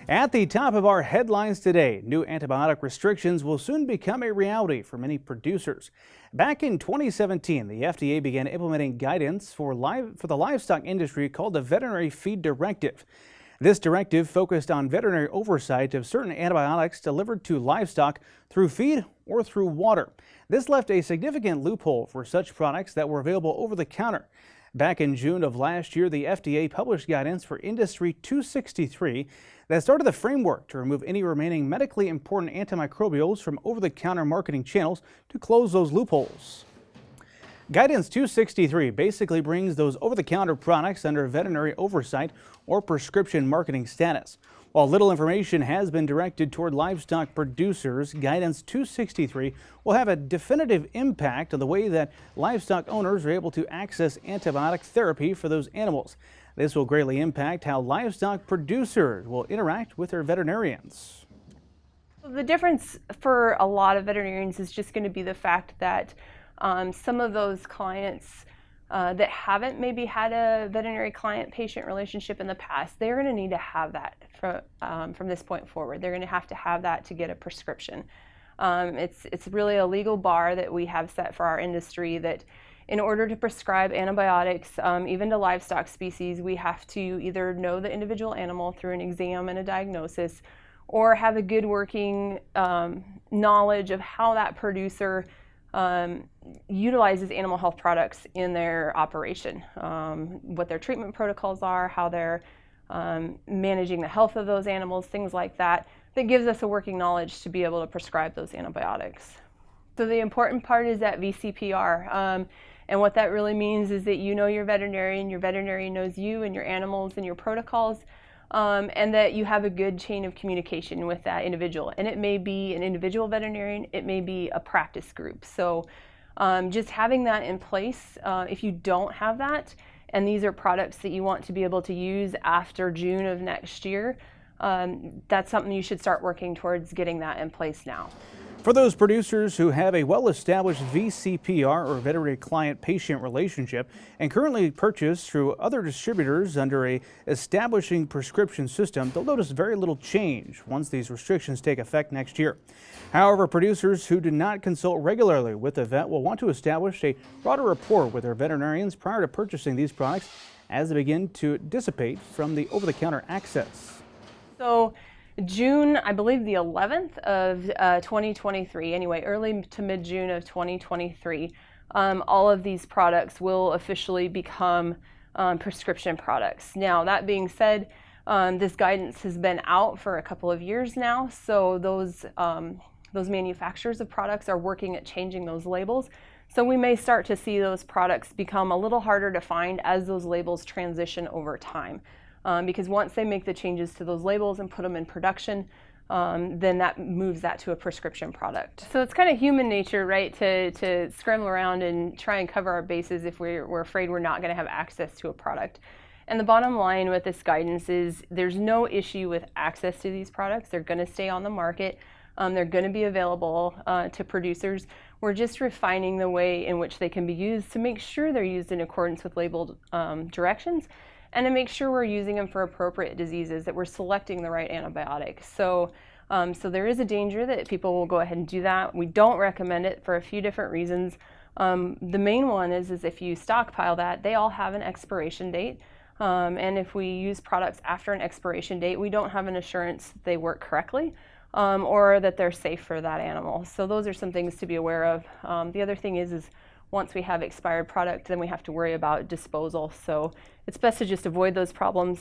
At the top of our headlines today, new antibiotic restrictions will soon become a reality for many producers. Back in 2017, the FDA began implementing guidance for the livestock industry called the Veterinary Feed Directive. This directive focused on veterinary oversight of certain antibiotics delivered to livestock through feed or through water. This left a significant loophole for such products that were available over the counter. Back in June of last year, the FDA published guidance for Industry 263 that started the framework to remove any remaining medically important antimicrobials from over-the-counter marketing channels to close those loopholes. Guidance 263 basically brings those over-the-counter products under veterinary oversight or prescription marketing status. While little information has been directed toward livestock producers, Guidance 263 will have a definitive impact on the way that livestock owners are able to access antibiotic therapy for those animals. This will greatly impact how livestock producers will interact with their veterinarians. The difference for a lot of veterinarians is just going to be the fact that some of those clients that haven't maybe had a veterinary client-patient relationship in the past, they're going to need to have that from this point forward. They're going to have that to get a prescription. It's really a legal bar that we have set for our industry that in order to prescribe antibiotics, even to livestock species, we have to either know the individual animal through an exam and a diagnosis, or have a good working knowledge of how that producer utilizes animal health products in their operation, what their treatment protocols are, how they're managing the health of those animals, things like that. That gives us a working knowledge to be able to prescribe those antibiotics. So the important part is that VCPR, and what that really means is that you know your veterinarian knows you and your animals and your protocols, and that you have a good chain of communication with that individual. And it may be an individual veterinarian, it may be a practice group. So just having that in place, if you don't have that, and these are products that you want to be able to use after June of next year, that's something you should start working towards getting that in place now. For those producers who have a well-established VCPR or veterinary client-patient relationship and currently purchase through other distributors under a establishing prescription system, they'll notice very little change once these restrictions take effect next year. However, producers who do not consult regularly with the vet will want to establish a broader rapport with their veterinarians prior to purchasing these products as they begin to dissipate from the over-the-counter access. So June, I believe the 11th of 2023, anyway, early to mid-June of 2023, all of these products will officially become prescription products. Now, that being said, this guidance has been out for a couple of years now, so those manufacturers of products are working at changing those labels. So we may start to see those products become a little harder to find as those labels transition over time. Because once they make the changes to those labels and put them in production, then that moves that to a prescription product. So it's kind of human nature, right, to scramble around and try and cover our bases if we're afraid we're not going to have access to a product. And the bottom line with this guidance is there's no issue with access to these products. They're going to stay on the market. They're going to be available to producers. We're just refining the way in which they can be used to make sure they're used in accordance with labeled directions, and to make sure we're using them for appropriate diseases, that we're selecting the right antibiotic. So there is a danger that people will go ahead and do that. We don't recommend it for a few different reasons. The main one is if you stockpile that, they all have an expiration date. And if we use products after an expiration date, we don't have an assurance that they work correctly or that they're safe for that animal. So those are some things to be aware of. The other thing is once we have expired product, then we have to worry about disposal. So it's best to just avoid those problems,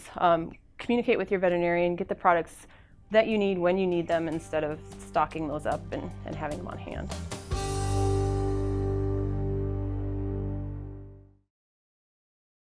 communicate with your veterinarian, get the products that you need when you need them instead of stocking those up and having them on hand.